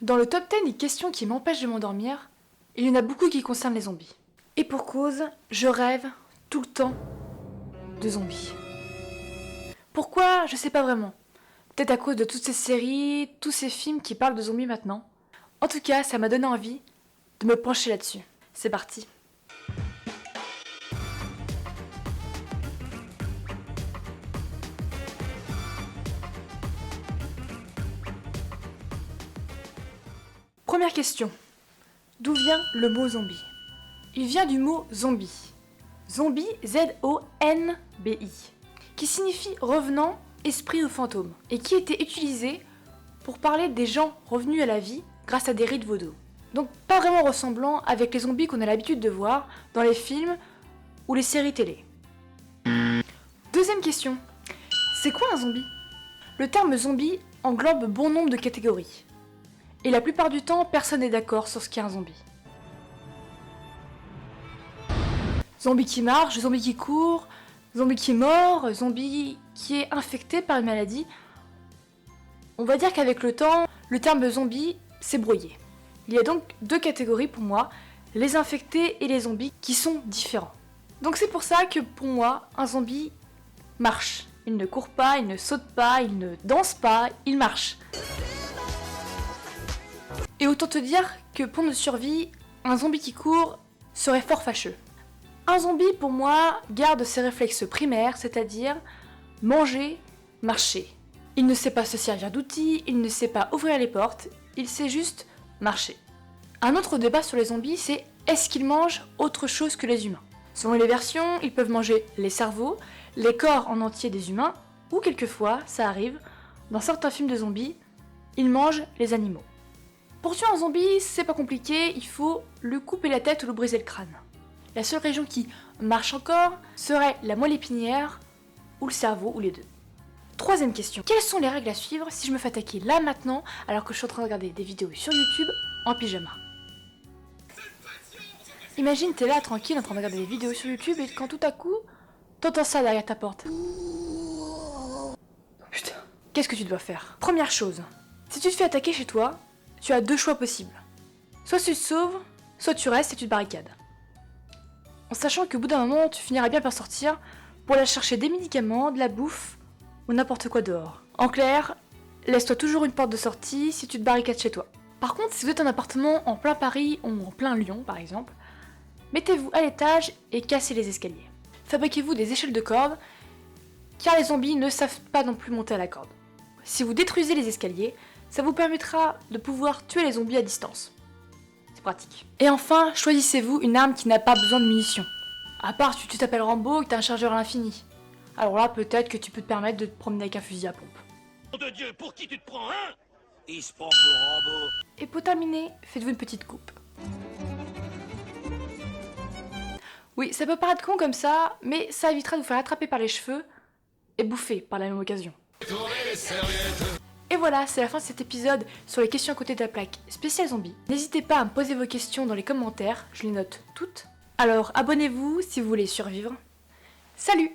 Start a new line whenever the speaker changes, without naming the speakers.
Dans le top 10 des questions qui m'empêchent de m'endormir, il y en a beaucoup qui concernent les zombies. Et pour cause, je rêve tout le temps de zombies. Pourquoi? Je sais pas vraiment. Peut-être à cause de toutes ces séries, tous ces films qui parlent de zombies maintenant. En tout cas, ça m'a donné envie de me pencher là-dessus. C'est parti. Première question. D'où vient le mot zombie? Il vient du mot zombie. Zombie, Z-O-N-B-I, qui signifie revenant, esprit ou fantôme, et qui était utilisé pour parler des gens revenus à la vie grâce à des rites vaudou. Donc pas vraiment ressemblant avec les zombies qu'on a l'habitude de voir dans les films ou les séries télé. Deuxième question. C'est quoi un zombie? Le terme zombie englobe bon nombre de catégories. Et la plupart du temps, personne n'est d'accord sur ce qu'est un zombie. Zombie qui marche, zombie qui court, zombie qui est mort, zombie qui est infecté par une maladie. On va dire qu'avec le temps, le terme zombie s'est brouillé. Il y a donc deux catégories pour moi, les infectés et les zombies, qui sont différents. Donc c'est pour ça que pour moi, un zombie marche. Il ne court pas, il ne saute pas, il ne danse pas, il marche. Et autant te dire que pour notre survie, un zombie qui court serait fort fâcheux. Un zombie, pour moi, garde ses réflexes primaires, c'est-à-dire manger, marcher. Il ne sait pas se servir d'outils, il ne sait pas ouvrir les portes, il sait juste marcher. Un autre débat sur les zombies, c'est est-ce qu'ils mangent autre chose que les humains? Selon les versions, ils peuvent manger les cerveaux, les corps en entier des humains, ou quelquefois, ça arrive, dans certains films de zombies, ils mangent les animaux. Pour tuer un zombie, c'est pas compliqué, il faut lui couper la tête ou lui briser le crâne. La seule région qui marche encore serait la moelle épinière ou le cerveau ou les deux. Troisième question. Quelles sont les règles à suivre si je me fais attaquer là maintenant alors que je suis en train de regarder des vidéos sur YouTube en pyjama? Imagine t'es là tranquille en train de regarder des vidéos sur YouTube et quand tout à coup t'entends ça derrière ta porte. Oh putain. Qu'est-ce que tu dois faire? Première chose, si tu te fais attaquer chez toi, tu as deux choix possibles. Soit tu te sauves, soit tu restes et tu te barricades. En sachant qu'au bout d'un moment, tu finiras bien par sortir pour aller chercher des médicaments, de la bouffe ou n'importe quoi dehors. En clair, laisse-toi toujours une porte de sortie si tu te barricades chez toi. Par contre, si vous êtes en appartement en plein Paris ou en plein Lyon par exemple, mettez-vous à l'étage et cassez les escaliers. Fabriquez-vous des échelles de corde, car les zombies ne savent pas non plus monter à la corde. Si vous détruisez les escaliers, ça vous permettra de pouvoir tuer les zombies à distance. Pratique. Et enfin, choisissez-vous une arme qui n'a pas besoin de munitions. À part si tu t'appelles Rambo et que t'as un chargeur à l'infini. Alors là, peut-être que tu peux te permettre de te promener avec un fusil à pompe.
Nom de Dieu, pour qui tu te prends, hein? Il se prend pour Rambo.
Et pour terminer, faites-vous une petite coupe. Oui, ça peut paraître con comme ça, mais ça évitera de vous faire attraper par les cheveux et bouffer par la même occasion. Et voilà, c'est la fin de cet épisode sur les questions à côté de la plaque spéciale zombie. N'hésitez pas à me poser vos questions dans les commentaires, je les note toutes. Alors abonnez-vous si vous voulez survivre. Salut!